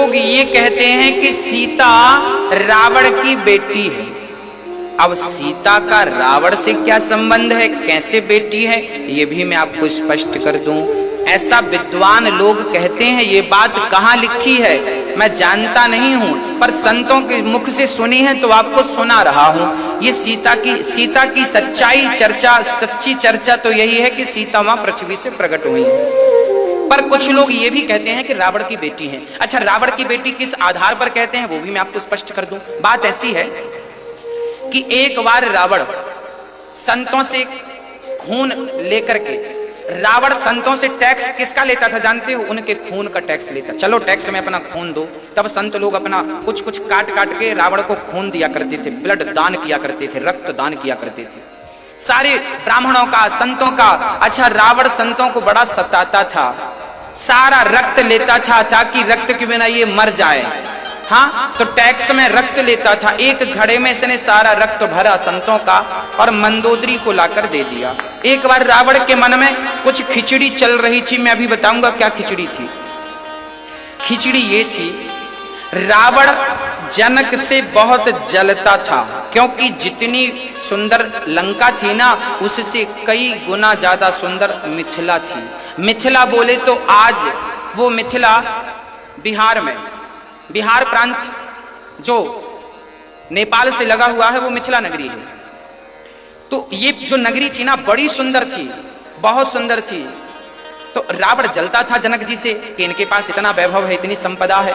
लोग ये कहते हैं कि सीता रावण की बेटी है। अब सीता का रावण से क्या संबंध है, कैसे बेटी है, ये भी मैं आपको स्पष्ट कर दूं। ऐसा विद्वान लोग कहते हैं। ये बात कहाँ लिखी है मैं जानता नहीं हूं, पर संतों के मुख से सुनी है तो आपको सुना रहा हूं। ये सीता की सच्चाई चर्चा, सच्ची चर्चा तो यही है कि सीता मां पृथ्वी से प्रकट हुई है। पर कुछ लोग ये भी कहते हैं कि रावण की बेटी है। अच्छा, रावण की बेटी किस आधार पर कहते हैं वो भी मैं आपको स्पष्ट कर दूं। बात ऐसी है कि एक बार रावण संतों से खून लेकर के, रावण संतों से टैक्स किसका लेता था जानते हो? उनके खून का टैक्स लेता। चलो टैक्स में अपना खून दो। तब संत लोग अपना कुछ कुछ काट काट के रावण को खून दिया करते थे, ब्लड दान किया करते थे, रक्त दान किया करते थे, सारे ब्राह्मणों का, संतों का। अच्छा, रावण संतों को बड़ा सताता था, सारा रक्त लेता था ताकि रक्त के बिना ये मर जाए। हाँ, तो टैक्स में रक्त लेता था। एक घड़े में इसने सारा रक्त भरा संतों का और मंदोदरी को लाकर दे दिया। एक बार रावण के मन में कुछ खिचड़ी चल रही थी, मैं अभी बताऊंगा क्या खिचड़ी थी। खिचड़ी ये थी, रावण जनक से बहुत जलता था, क्योंकि जितनी सुंदर लंका थी ना, उससे कई गुना ज्यादा सुंदर मिथिला थी। मिथिला बोले तो आज वो मिथिला बिहार में, बिहार प्रांत जो नेपाल से लगा हुआ है वो मिथिला नगरी है। तो ये जो नगरी थी ना बड़ी सुंदर थी, बहुत सुंदर थी। तो रावण जलता था जनक जी से कि इनके पास इतना वैभव है, इतनी संपदा है।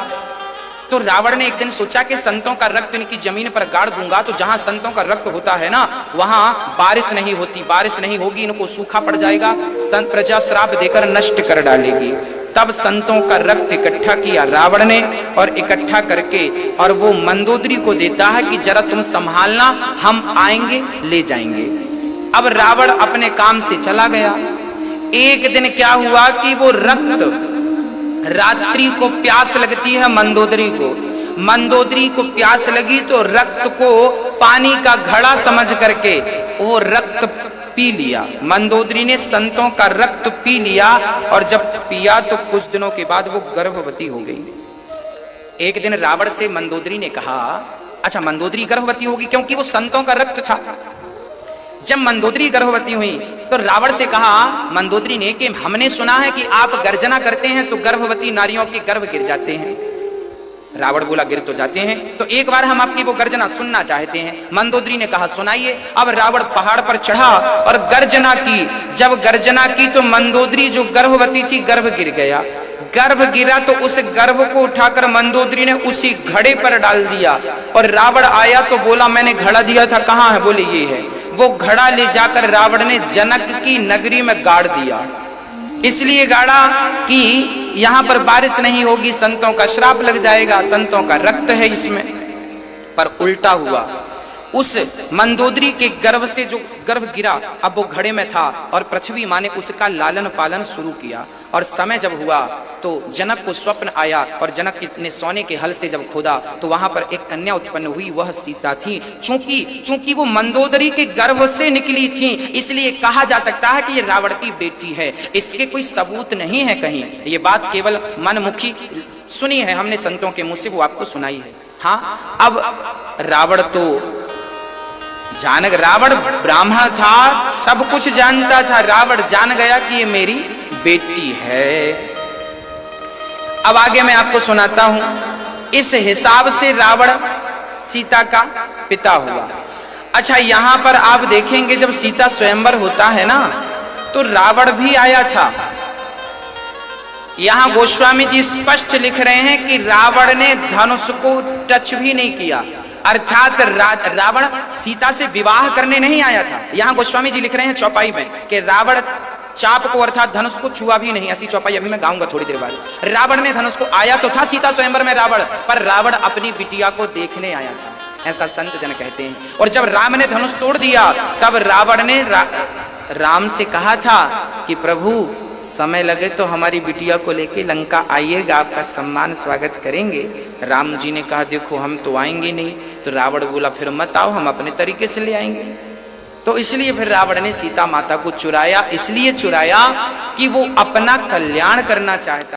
तो रावण ने एक दिन सोचा कि संतों का रक्त इनकी जमीन पर गाड़ दूंगा तो जहां संतों का रक्त होता है ना वहां बारिश नहीं होती, बारिश नहीं होगी, इनको सूखा पड़ जाएगा, संत प्रजा श्राप देकर नष्ट कर डालेगी। तब संतों का रक्त इकट्ठा किया रावण ने, और इकट्ठा करके और वो मंदोदरी को देता है कि जरा तुम संभालना, हम आएंगे ले जाएंगे। अब रावण अपने काम से चला गया। एक दिन क्या हुआ कि वो रक्त, रात्रि को प्यास लगती है मंदोदरी को, मंदोदरी को प्यास लगी तो रक्त को पानी का घड़ा समझ करके वो रक्त पी लिया। मंदोदरी ने संतों का रक्त पी लिया, और जब पिया तो कुछ दिनों के बाद वो गर्भवती हो गई। एक दिन रावण से मंदोदरी ने कहा, अच्छा मंदोदरी गर्भवती होगी क्योंकि वो संतों का रक्त था। जब मंदोदरी गर्भवती हुई तो रावण से कहा मंदोदरी ने कि हमने सुना है कि आप गर्जना करते हैं तो गर्भवती नारियों के गर्भ गिर जाते हैं। रावण बोला गिर तो जाते हैं, तो एक बार हम आपकी वो गर्जना सुनना चाहते हैं। मंदोदरी ने कहा सुनाइए। अब रावण पहाड़ पर चढ़ा और गर्जना की। जब गर्जना की तो मंदोदरी जो गर्भवती थी गर्भ गिर गया। गर्भ गिरा तो उस गर्भ को उठाकर मंदोदरी ने उसी घड़े पर डाल दिया। और रावण आया तो बोला मैंने घड़ा दिया था, कहाँ है? बोले ये है। वो घड़ा ले जाकर रावण ने जनक की नगरी में गाड़ दिया। इसलिए गाड़ा कि यहां पर बारिश नहीं होगी, संतों का श्राप लग जाएगा, संतों का रक्त है इसमें। पर उल्टा हुआ, उस मंदोदरी के गर्भ से जो गर्भ गिरा अब वो घड़े में था, और पृथ्वी माँ ने उसका लालन पालन शुरू किया। और समय जब हुआ तो जनक को स्वप्न आया, और जनक ने सोने के हल से जब खोदा तो वहां पर एक कन्या उत्पन्न हुई, वह सीता थी। चूंकि वो मंदोदरी के गर्भ से निकली थी, इसलिए कहा जा सकता है कि ये रावण की बेटी है। इसके कोई सबूत नहीं है कहीं, ये बात केवल मनमुखी सुनी है हमने संतों के मुंह से, वो आपको सुनाई है। हाँ, अब रावण तो रावण ब्राह्मण था, सब कुछ जानता था। रावण जान गया कि ये मेरी बेटी है। अब आगे मैं आपको सुनाता हूं। इस हिसाब से रावण सीता का पिता हुआ। अच्छा, यहां पर आप देखेंगे जब सीता स्वयंवर होता है ना तो रावण भी आया था। यहां गोस्वामी जी स्पष्ट लिख रहे हैं कि रावण ने धनुष को टच भी नहीं किया, अर्थात रावण सीता से विवाह करने नहीं आया था। यहां गोस्वामी जी लिख रहे हैं चौपाई में कि रावण चाप को अर्थात धनुष को छुआ भी नहीं। ऐसी चौपाई अभी मैं गाऊंगा थोड़ी देर बाद। रावण ने धनुष को, आया तो था सीता स्वयंवर में रावण, पर रावण अपनी बिटिया को देखने आया था, ऐसा संत जन कहते हैं। और जब राम ने धनुष तोड़ दिया तब रावण ने राम से कहा था कि प्रभु समय लगे तो हमारी बिटिया को लेके लंका आइएगा, आपका सम्मान स्वागत करेंगे। राम जी ने कहा देखो हम तो आएंगे नहीं। तो रावण बोला फिर मत आओ, हम अपने तरीके से ले आएंगे। तो इसलिए फिर रावण ने सीता माता को चुराया, इसलिए चुराया कि वो अपना कल्याण करना चाहता।